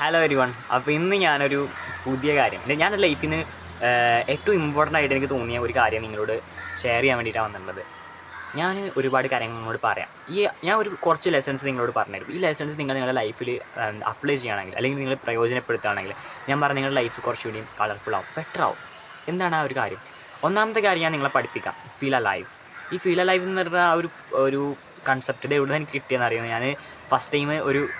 Hello everyone. അപ്പോൾ ഇന്ന് ഞാനൊരു പുതിയ കാര്യം ഞാൻ ലൈഫിൽ നിന്ന് ഏറ്റവും ഇമ്പോർട്ടൻ്റ് ആയിട്ട് എനിക്ക് തോന്നിയ ഒരു കാര്യം നിങ്ങളോട് ഷെയർ ചെയ്യാൻ വേണ്ടിയിട്ടാണ് വന്നിട്ടുള്ളത്. ഞാൻ ഒരുപാട് കാര്യങ്ങൾ നിങ്ങളോട് പറയാം. ഞാൻ കുറച്ച് ലെസൺസ് നിങ്ങളോട് പറഞ്ഞുതരും. ഈ ലെസൺസ് നിങ്ങളുടെ ലൈഫിൽ അപ്ലൈ ചെയ്യുകയാണെങ്കിൽ അല്ലെങ്കിൽ നിങ്ങൾ പ്രയോജനപ്പെടുത്തുകയാണെങ്കിൽ ഞാൻ പറഞ്ഞ നിങ്ങളുടെ ലൈഫ് കുറച്ചുകൂടി കളർഫുൾ ആവും, ബെറ്റർ ആവും. എന്താണ് ആ ഒരു കാര്യം? ഒന്നാമത്തെ കാര്യം ഞാൻ നിങ്ങളെ പഠിപ്പിക്കാം. ഫീൽ അ ലൈഫ്. ഈ ഫീൽ അ ലൈഫ് എന്ന് പറഞ്ഞാൽ ഒരു കൺസെപ്റ്റ് ഇത് എവിടെ എനിക്ക് കിട്ടിയെന്ന് അറിയുന്നത്. ഞാൻ ഫസ്റ്റ് ടൈം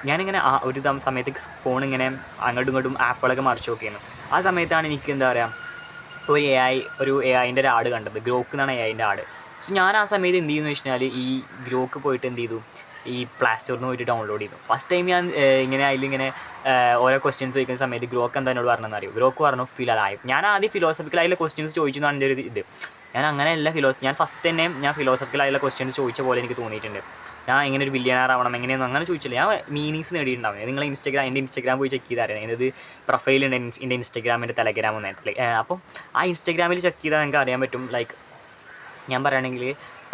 ഞാനിങ്ങനെ ഒരു സമയത്ത് ഫോണിങ്ങനെ അങ്ങോട്ടും ഇങ്ങോട്ടും ആപ്പുകളൊക്കെ മറിച്ച് നോക്കിയിരുന്നു. ആ സമയത്താണ് എനിക്ക് എന്താ പറയുക ഒരു എ ഐൻ്റെ ഒരു ആഡ് കണ്ടത്. ഗ്രോക്ക് എന്നാണ് എ ഐൻ്റെ ആഡ്. സോ ഞാൻ ആ സമയത്ത് എന്ത് ചെയ്യുന്നു വെച്ച് കഴിഞ്ഞാൽ ഈ ഗ്രോക്ക് പോയിട്ട് എന്ത് ചെയ്തു, ഈ പ്ലേ സ്റ്റോറിൽ നിന്ന് പോയിട്ട് ഡൗൺലോഡ് ചെയ്തു. ഫസ്റ്റ് ടൈം ഞാൻ അതിലിങ്ങനെ ഓരോ ക്വസ്റ്റ്യൻസ് ചോദിക്കുന്ന സമയത്ത് ഗ്രോക്ക് എന്താ എന്നോട് പറഞ്ഞതെന്ന് അറിയും. ഗ്രോക്ക് പറഞ്ഞു ഫീൽ അലൈവ്. ഞാൻ ആദ്യം ഫിലോസഫിക്കലായിട്ടുള്ള ക്വസ്റ്റ്യൻസ് ചോദിച്ചു എന്നാണ് എൻ്റെ ഒരു ഇത്. ഞാൻ അങ്ങനെയല്ല ഞാൻ ഫസ്റ്റ് തന്നെ ഫിലോസഫിക്കലായിട്ടുള്ള ക്വസ്റ്റ്യൻസ് ചോദിച്ച പോലെ എനിക്ക് തോന്നിയിട്ടുണ്ട്. ഞാൻ എങ്ങനെ ഒരു ബില്യണർ ആവണം എങ്ങനെയൊന്നും അങ്ങനെ ചോദിച്ചില്ല. ഞാൻ മീനിങ്സ് നേടിയിട്ടുണ്ടാവും. നിങ്ങൾ എൻ്റെ ഇൻസ്റ്റാഗ്രാം പോയി ചെക്ക് ചെയ്താൽ അറിയാം. ഇത് പ്രൊഫൈലുണ്ട് എൻ്റെ ഇൻസ്റ്റാഗ്രാമിൻ്റെ ടെലഗ്രാം ഒന്നും. അപ്പം ആ ഇൻസ്റ്റാഗ്രാമിൽ ചെക്ക് ചെയ്താൽ നിങ്ങൾക്ക് അറിയാൻ പറ്റും. ലൈക്ക് ഞാൻ പറയുകയാണെങ്കിൽ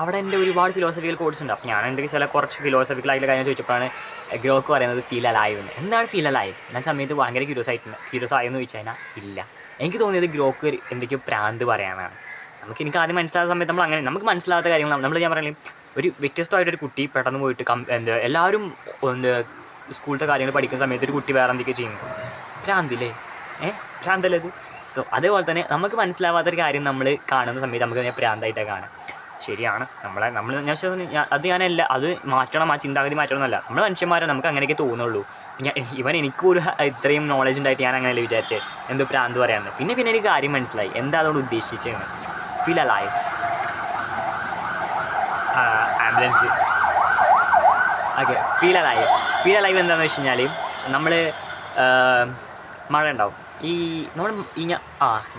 അവിടെ എൻ്റെ ഒരുപാട് ഫിലോസഫിക്കൽ കോഴ്സ് ഉണ്ട്. അപ്പോൾ ഞാൻ എൻ്റെ കുറച്ച് ഫിലോസഫിക്കലായിട്ടുള്ള കാര്യം ചോദിച്ചപ്പോഴാണ് ഗ്രോക്ക് പറയുന്നത് ഫീൽ അലൈവ് എന്ന്. എന്താണ് ഫീൽ അലൈവ്? ഞാൻ സമയത്ത് ഭയങ്കര ക്യൂരിയസ് ആയെന്ന് ചോദിച്ചു കഴിഞ്ഞാൽ ഇല്ല. എനിക്ക് തോന്നിയത് ഗ്രോക്ക് എന്തൊക്കെയോ പ്രാന്ത് പറയാനാണ്. എനിക്ക് ആദ്യം മനസ്സിലാകുന്ന സമയത്ത് നമുക്ക് മനസ്സിലാത്ത കാര്യങ്ങൾ ഞാൻ പറയുന്നത് ഒരു വ്യത്യസ്തമായിട്ടൊരു കുട്ടി പെട്ടെന്ന് പോയിട്ട് എല്ലാവരും സ്കൂളത്തെ കാര്യങ്ങൾ പഠിക്കുന്ന സമയത്ത് ഒരു കുട്ടി വേറെ എന്തൊക്കെയോ ചെയ്യുന്നു. പ്രാന്തില്ലേ? പ്രാന്തല്ലേ ഇത്? സോ അതേപോലെ തന്നെ നമുക്ക് മനസ്സിലാവാത്തൊരു കാര്യം നമ്മൾ കാണുന്ന സമയത്ത് നമുക്ക് പ്രാന്തായിട്ടാണ് കാണാം. ശരിയാണ്. അത് മാറ്റണം, ആ ചിന്താഗതി മാറ്റണം എന്നല്ല. നമ്മൾ മനുഷ്യന്മാരാണ്, നമുക്ക് അങ്ങനെയൊക്കെ തോന്നുള്ളൂ. എനിക്ക് ഒരു ഇത്രയും നോളജ് ഉണ്ടായിട്ട് ഞാൻ അങ്ങനെയല്ലേ വിചാരിച്ചത് എന്തോ പ്രാന്ത് പറയാമെന്ന്. പിന്നെ എനിക്ക് കാര്യം മനസ്സിലായി എന്താ അതുകൊണ്ട് ഉദ്ദേശിച്ചതെന്ന്. Feel alive. Ambulance. Okay, feel alive എന്താണെന്ന് വെച്ച് കഴിഞ്ഞാൽ നമ്മൾ മഴ ഉണ്ടാവും.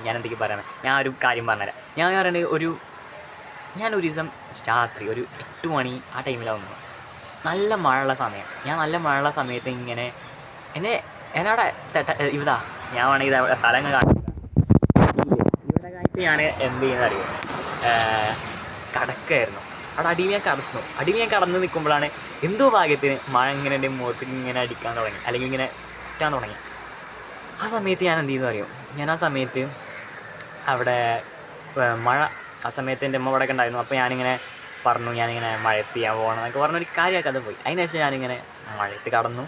ഞാൻ എന്തൊക്കെ പറയാം, ഞാൻ ഒരു കാര്യം പറഞ്ഞുതരാം. ഞാൻ പറയുന്നത് ഞാനൊരു ദിവസം രാത്രി ഒരു 8 മണി ആ ടൈമിലാവുന്നു. നല്ല മഴയുള്ള സമയം. നല്ല മഴയുള്ള സമയത്ത് ഇങ്ങനെ എന്നവിടെ ഞാൻ വേണമെങ്കിൽ സ്ഥലങ്ങൾ കാണിക്കുക. ഇവിടെ കാണിച്ച് ഞാൻ എന്ത് ചെയ്യുന്നത് അറിയോ, കടക്കായിരുന്നു. അവിടെ അടിയിൽ ഞാൻ കടന്ന് നിൽക്കുമ്പോഴാണ് എന്തോ ഭാഗ്യത്തിന് മഴ ഇങ്ങനെ എൻ്റെ മുഖത്തേക്ക് ഇങ്ങനെ അടിക്കാൻ തുടങ്ങി, അല്ലെങ്കിൽ ഇങ്ങനെ ഇട്ടാൻ തുടങ്ങി. ആ സമയത്ത് ഞാൻ എന്ത് ചെയ്യുന്നു അറിയോ, ഞാൻ ആ സമയത്ത് അവിടെ ആ സമയത്ത് എൻ്റെ അമ്മ ഇവിടെ ഒക്കെ ഉണ്ടായിരുന്നു. അപ്പോൾ ഞാനിങ്ങനെ പറഞ്ഞു ഞാനിങ്ങനെ മഴയത്ത് ചെയ്യാൻ പോകണം എന്നൊക്കെ പറഞ്ഞൊരു കാര്യമൊക്കെ അത് പോയി. അതിനുശേഷം ഞാനിങ്ങനെ മഴയത്ത് കടന്നു.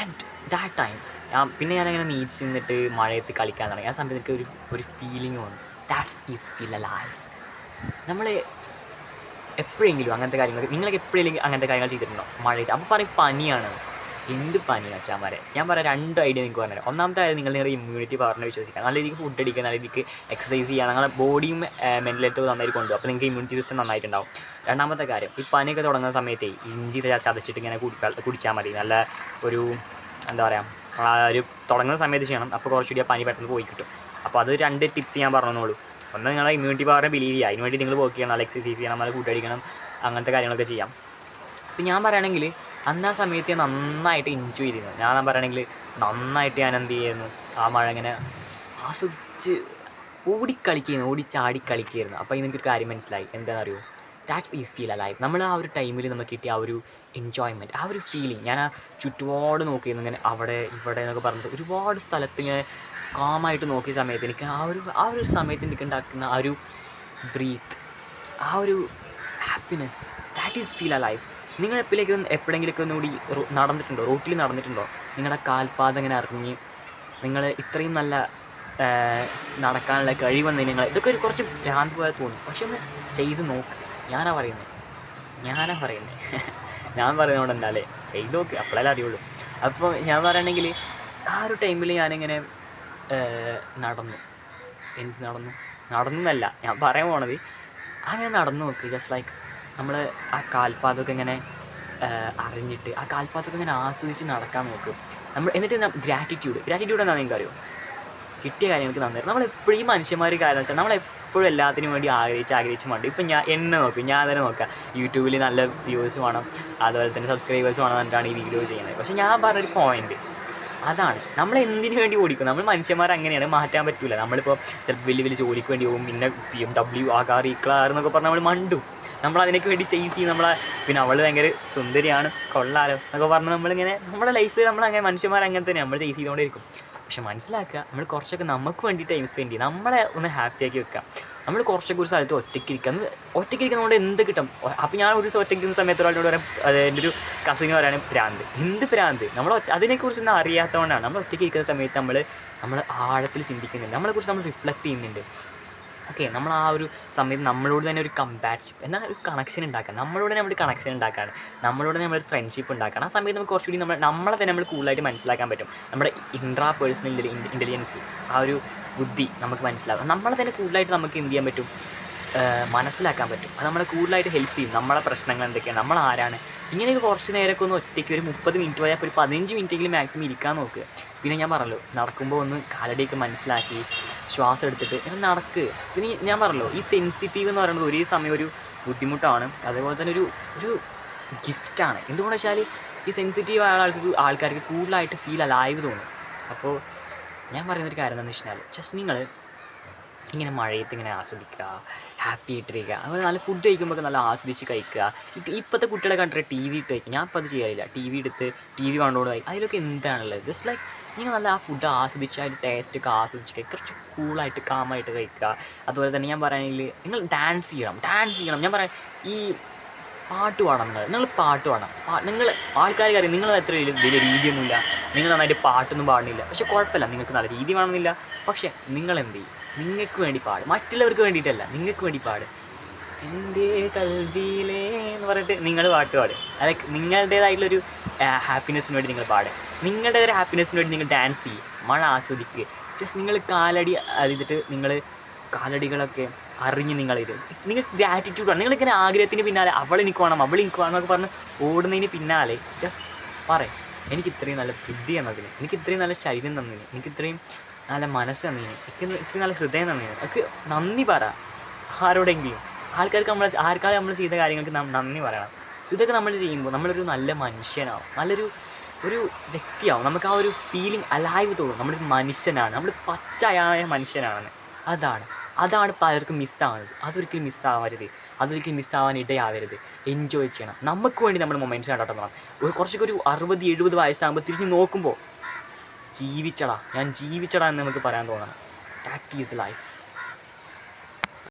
ആൻഡ് ദാറ്റ് ടൈം ഞാനിങ്ങനെ നീച്ച് നിന്നിട്ട് മഴയത്ത് കളിക്കാൻ തുടങ്ങി. ആ സമയത്ത് എനിക്ക് ഒരു ഫീലിംഗ് വന്നു. That's is feel alive. നമ്മൾ എപ്പോഴെങ്കിലും അങ്ങനത്തെ കാര്യങ്ങൾ നിങ്ങൾക്ക് എപ്പോഴെങ്കിലും അങ്ങനത്തെ കാര്യങ്ങൾ ചെയ്തിട്ടുണ്ടോ മഴയത്ത്? അപ്പോൾ പറയും പനിയാണ്. എന്ത് പനിയാണ് അച്ഛന്മാരെ? ഞാൻ പറയാം 2 ഐഡിയ നിങ്ങൾക്ക് പറഞ്ഞുതരാം. ഒന്നാമത്തെ കാര്യം നിങ്ങളുടെ ഇമ്മ്യൂണിറ്റി പവറിനെ വിശ്വസിക്കുക. നല്ല രീതിക്ക് ഫുഡ് അടിക്കുക, നല്ല രീതിക്ക് എക്സസൈസ് ചെയ്യുക, നിങ്ങളുടെ ബോഡിയും മെൻ്റൽ ഹെൽത്ത് നന്നായിട്ട് കൊണ്ടുപോകും. അപ്പോൾ നിങ്ങൾക്ക് ഇമ്മ്യൂണിറ്റി സിസ്റ്റം നന്നായിട്ടുണ്ടാവും. രണ്ടാമത്തെ കാര്യം, ഈ പനിയൊക്കെ തുടങ്ങുന്ന സമയത്ത് ഇഞ്ചി ചതച്ചിട്ട് ഇങ്ങനെ കുടിച്ചാൽ മതി. നല്ല ഒരു എന്താ പറയുക, ഒരു തുടങ്ങുന്ന സമയത്ത് ചെയ്യണം. അപ്പോൾ കുറച്ചുകൂടി ആ പനി പെട്ടെന്ന് പോയി കിട്ടും. അപ്പോൾ അത് 2 ടിപ്സ് ഞാൻ പറഞ്ഞോളൂ. ഒന്ന്, നിങ്ങളുടെ ഇമ്മ്യൂണിറ്റി പവറിനെ ബിലീവ് ചെയ്യുക. അതിന് വേണ്ടി നിങ്ങൾ വർക്ക് ചെയ്യണം, നല്ല എക്സസൈസ് ചെയ്യണം, നല്ല ഫുഡ് അടിക്കണം, അങ്ങനത്തെ കാര്യങ്ങളൊക്കെ ചെയ്യാം. അപ്പോൾ ഞാൻ പറയുകയാണെങ്കിൽ അന്ന് ആ സമയത്ത് ഞാൻ നന്നായിട്ട് എൻജോയ് ചെയ്തിരുന്നു. ഞാൻ പറയുകയാണെങ്കിൽ നന്നായിട്ട് ഞാൻ എന്ത് ചെയ്യുന്നു, ആ മഴ ഇങ്ങനെ ആസ്വദിച്ച് ഓടിച്ചാടി കളിക്കുകയായിരുന്നു. അപ്പോൾ എനിക്കൊരു കാര്യം മനസ്സിലായി. എന്താണെന്നറിയോ? That's is feel alive. നമ്മൾ ആ ഒരു ടൈമിൽ നമുക്ക് കിട്ടിയ ആ ഒരു എൻജോയ്മെൻറ്റ്, ആ ഒരു ഫീലിംഗ്. ഞാൻ ആ ചുറ്റുപാട് നോക്കിയിരുന്നു, ഇങ്ങനെ അവിടെ ഇവിടെ എന്നൊക്കെ പറഞ്ഞിട്ട് ഒരുപാട് സ്ഥലത്ത് ഇങ്ങനെ കാമായിട്ട് നോക്കിയ സമയത്ത് എനിക്ക് ആ ഒരു സമയത്ത് എനിക്ക് ഉണ്ടാക്കുന്ന ആ ഒരു ബ്രീത്ത്, ആ ഒരു happiness, that is feel alive. നിങ്ങൾ എപ്പോഴെങ്കിലൊക്കെ ഒന്നുകൂടി റോട്ടിൽ നടന്നിട്ടുണ്ടോ? നിങ്ങളുടെ കാൽപാദം ഇങ്ങനെ അറിഞ്ഞ് നിങ്ങൾ ഇത്രയും നല്ല നടക്കാനുള്ള കഴിവെന്ന് ഇതൊക്കെ കുറച്ച് ഭ്രാന്ത് പോലെ തോന്നും. പക്ഷെ ഒന്ന് ചെയ്ത് നോക്ക്. ഞാനാ പറയുന്നത് ഞാൻ പറയുന്നതുകൊണ്ട് എന്താല്ലേ, ചെയ്ത് നോക്ക്, അപ്പോഴല്ലേ അറിയുള്ളൂ. അപ്പോൾ ഞാൻ പറയുകയാണെങ്കിൽ ആ ഒരു ടൈമിൽ ഞാനിങ്ങനെ നടന്നല്ല ഞാൻ പറയാൻ പോണത്, അങ്ങനെ നടന്നു നോക്ക്. ജസ്റ്റ് ലൈക്ക് നമ്മൾ ആ കാൽപാദമൊക്കെ ഇങ്ങനെ അറിഞ്ഞിട്ട് ആ കാൽപാദമൊക്കെ ഇങ്ങനെ ആസ്വദിച്ച് നടക്കാൻ നോക്കും. എന്നിട്ട് ഗ്രാറ്റിറ്റ്യൂഡ് എന്താണെന്ന് നിങ്ങൾക്ക് അറിയോ? കിട്ടിയ കാര്യങ്ങൾക്ക് നന്ദി. നമ്മളെപ്പോഴും ഈ മനുഷ്യന്മാർ കാര്യം വെച്ചാൽ നമ്മളെപ്പോഴും എല്ലാത്തിനും വേണ്ടി ആഗ്രഹിച്ച് മതി. ഇപ്പം ഞാൻ തന്നെ നോക്കാം, യൂട്യൂബിൽ നല്ല വ്യൂസ് വേണം, അതുപോലെ തന്നെ സബ്സ്ക്രൈബേഴ്സ് വേണം എന്നിട്ടാണ് ഈ വീഡിയോ ചെയ്യുന്നത്. പക്ഷേ ഞാൻ പറഞ്ഞൊരു പോയിൻറ്റ് അതാണ്, നമ്മൾ എന്തിനു വേണ്ടി ഓടിക്കും? നമ്മൾ മനുഷ്യന്മാർ അങ്ങനെയാണ്, മാറ്റാൻ പറ്റില്ല. നമ്മളിപ്പോൾ ചിലപ്പോൾ വലിയ ജോലിക്ക് വേണ്ടി പോകും, പിന്നെ BMW ആ കാർ ഈ കാർ എന്നൊക്കെ പറഞ്ഞാൽ നമ്മൾ മണ്ടും. നമ്മളതിനൊക്കെ വേണ്ടി ചേസ് ചെയ്യും നമ്മളെ. പിന്നെ അവൾ ഭയങ്കര സുന്ദരിയാണ്, കൊള്ളാലോ എന്നൊക്കെ പറഞ്ഞ് നമ്മളിങ്ങനെ നമ്മുടെ ലൈഫിൽ നമ്മളങ്ങനെ മനുഷ്യന്മാരങ്ങനെ തന്നെ നമ്മൾ ചേസ് ചെയ്തുകൊണ്ടിരിക്കും. പക്ഷെ മനസ്സിലാക്കുക, നമ്മൾ കുറച്ചൊക്കെ നമുക്ക് വേണ്ടി ടൈം സ്പെൻഡ് ചെയ്യും, നമ്മളെ ഒന്ന് ഹാപ്പിയാക്കി വെക്കുക. നമ്മൾ കുറച്ചൊക്കെ ഒരു സ്ഥലത്ത് ഒറ്റയ്ക്കിരിക്കുക. ഒറ്റയ്ക്കിരിക്കുന്നതുകൊണ്ട് എന്ത് കിട്ടും? അപ്പോൾ ഞാൻ ഒരു ദിവസം ഒറ്റയ്ക്കിരിക്കുന്ന സമയത്ത് ഒരാളോട് പറയാം, എൻ്റെ ഒരു കസിന് പറയാനും ഭ്രാന്ത്. എന്ത് ഭ്രാന്ത്? നമ്മൾ അതിനെക്കുറിച്ചൊന്നും അറിയാത്തതുകൊണ്ടാണ്. നമ്മൾ ഒറ്റയ്ക്കിരിക്കുന്ന സമയത്ത് നമ്മൾ ആഴത്തിൽ ചിന്തിക്കുന്നുണ്ട്, നമ്മളെക്കുറിച്ച് നമ്മൾ റിഫ്ലക്റ്റ് ചെയ്യുന്നുണ്ട്. ഓക്കെ, നമ്മൾ ആ ഒരു സമയത്ത് നമ്മളോട് തന്നെ ഒരു കമ്പാരിഷൻ എന്നാൽ ഒരു കണക്ഷൻ ഉണ്ടാക്കുക, നമ്മളോട് തന്നെ നമ്മൾ കണക്ഷൻ ഉണ്ടാക്കുകയാണ്, നമ്മളോട് തന്നെ നമ്മളൊരു ഫ്രണ്ട്ഷിപ്പ് ഉണ്ടാക്കുകയാണ്. ആ സമയത്ത് നമുക്ക് കുറച്ചുകൂടി നമ്മളെ തന്നെ നമ്മൾ കൂടുതലായിട്ട് മനസ്സിലാക്കാൻ പറ്റും. നമ്മുടെ ഇൻട്രാ പേഴ്സണൽ ഇൻ്റലിജൻസ്, ആ ഒരു ബുദ്ധി നമുക്ക് മനസ്സിലാകും. നമ്മളെ തന്നെ കൂടുതലായിട്ട് നമുക്ക് എന്ത് ചെയ്യാൻ പറ്റും? മനസ്സിലാക്കാൻ പറ്റും. അത് നമ്മളെ കൂടുതലായിട്ട് ഹെൽപ്പ് ചെയ്യും. നമ്മളെ പ്രശ്നങ്ങൾ എന്തൊക്കെയാണ്, നമ്മൾ ആരാണ്, ഇങ്ങനെയൊക്കെ കുറച്ച് നേരമൊക്കെ ഒന്ന് ഒറ്റയ്ക്ക് ഒരു 30 മിനിറ്റ് പോയാൽ ഒരു 15 മിനിറ്റെങ്കിലും മാക്സിമം ഇരിക്കാൻ നോക്കുക. പിന്നെ ഞാൻ പറഞ്ഞല്ലോ, നടക്കുമ്പോൾ ഒന്ന് കാലടിയൊക്കെ മനസ്സിലാക്കി ശ്വാസം എടുത്തിട്ട് ഇങ്ങനെ നടക്കുക. പിന്നെ ഞാൻ പറഞ്ഞല്ലോ, ഈ സെൻസിറ്റീവ് എന്ന് പറയുന്നത് ഒരേ സമയം ഒരു ബുദ്ധിമുട്ടാണ്, അതേപോലെ തന്നെ ഒരു ഗിഫ്റ്റാണ്. എന്തുകൊണ്ടെന്ന് വെച്ചാൽ ഈ സെൻസിറ്റീവ് ആൾക്കാർക്ക് കൂടുതലായിട്ട് ഫീൽ അലൈവ് തോന്നും. അപ്പോൾ ഞാൻ പറയുന്നൊരു കാര്യം എന്താണെന്ന് വെച്ചാൽ, ജസ്റ്റ് നിങ്ങൾ ഇങ്ങനെ മഴയത്ത് ഇങ്ങനെ ആസ്വദിക്കുക, ഹാപ്പി ആയിട്ടിരിക്കുക. അതുപോലെ നല്ല ഫുഡ് കഴിക്കുമ്പോൾ നല്ല ആസ്വദിച്ച് കഴിക്കുക. ഇപ്പോഴത്തെ കുട്ടികളെ കണ്ടിട്ട് TV ഇട്ട് കഴിക്കുക. ഞാൻ ഇപ്പോൾ അത് ചെയ്യാറില്ല. TV എടുത്ത് TV കണ്ടുകൊണ്ട് കഴിക്കുക. അതിലൊക്കെ എന്താണുള്ളത്? ജസ്റ്റ് ലൈക്ക് നിങ്ങൾ നല്ല ആ ഫുഡ് ആസ്വദിച്ച് അതിൻ്റെ ടേസ്റ്റൊക്കെ ആസ്വദിച്ച് കഴിക്കുക, കുറച്ച് കൂളായിട്ട് കാമായിട്ട് കഴിക്കുക. അതുപോലെ തന്നെ ഞാൻ പറയുകയാണെങ്കിൽ നിങ്ങൾ ഡാൻസ് ചെയ്യണം. ഞാൻ പറയാം, ഈ പാട്ട് പാടണം. നിങ്ങൾ പാട്ട് പാടണം. നിങ്ങൾ ആൾക്കാർക്ക് അറിയാം നിങ്ങൾ അത്ര വലിയ രീതിയൊന്നുമില്ല, നിങ്ങൾ നന്നായിട്ട് പാട്ടൊന്നും പാടുന്നില്ല. പക്ഷെ കുഴപ്പമില്ല, നിങ്ങൾക്ക് നല്ല രീതി വേണമെന്നില്ല. പക്ഷേ നിങ്ങൾ എന്ത് ചെയ്യും? നിങ്ങൾക്ക് വേണ്ടി പാടും, മറ്റുള്ളവർക്ക് വേണ്ടിയിട്ടല്ല, നിങ്ങൾക്ക് വേണ്ടി പാടും. എൻ്റെ കൽവിയിലേ എന്ന് പറഞ്ഞിട്ട് നിങ്ങൾ പാട്ട് പാടും. ലൈക്ക് നിങ്ങളുടേതായിട്ടുള്ളൊരു ഹാപ്പിനെസ്സിന് വേണ്ടി നിങ്ങൾ പാടും, നിങ്ങളുടെ ഒരു ഹാപ്പിനെസ്സിന് വേണ്ടി നിങ്ങൾ ഡാൻസ് ചെയ്യും, മഴ ആസ്വദിക്കുക. ജസ്റ്റ് നിങ്ങൾ കാലടി അറിഞ്ഞിട്ട് നിങ്ങൾ കാലടികളൊക്കെ അറിഞ്ഞ് നിങ്ങൾ ഗ്രാറ്റിറ്റ്യൂഡാണ്. നിങ്ങളിങ്ങനെ ആഗ്രഹത്തിന് പിന്നാലെ അവളെനിക്ക് വേണം എന്നൊക്കെ പറഞ്ഞ് ഓടുന്നതിന് പിന്നാലെ ജസ്റ്റ് പറയും, എനിക്ക് ഇത്രയും നല്ല ബുദ്ധി എന്നതിന്, എനിക്ക് ഇത്രയും നല്ല ശരീരം തന്നതിന്, എനിക്ക് ഇത്രയും നല്ല മനസ്സ് തന്നതിന്, എനിക്ക് ഇത്രയും നല്ല ഹൃദയം തന്നതിന് ഒക്കെ നന്ദി പറ. ആരോടെങ്കിലും ആർക്കാണ് നമ്മൾ ചെയ്ത കാര്യങ്ങൾക്ക് നന്ദി പറയണം. സോ ഇതൊക്കെ നമ്മൾ ചെയ്യുമ്പോൾ നമ്മളൊരു നല്ല മനുഷ്യനാവും, നല്ലൊരു വ്യക്തിയാവും. നമുക്ക് ആ ഒരു ഫീലിംഗ് അലൈവ് തോന്നും, നമ്മളൊരു മനുഷ്യനാണ്, നമ്മൾ പച്ചയായ മനുഷ്യനാണെന്ന്. അതാണ് പലർക്കും മിസ്സാവുന്നത്. അതൊരിക്കലും മിസ്സാവാൻ ഇടയാവരുത്. എൻജോയ് ചെയ്യണം. നമുക്ക് വേണ്ടി നമ്മുടെ മൊമെൻറ്റ്സ് കണ്ടെത്തണം. കുറച്ചൊക്കെ ഒരു 60-70 വയസ്സാകുമ്പോൾ തിരിഞ്ഞ് നോക്കുമ്പോൾ ഞാൻ ജീവിച്ചടാ എന്ന് നമുക്ക് പറയാൻ തോന്നണം. That is life.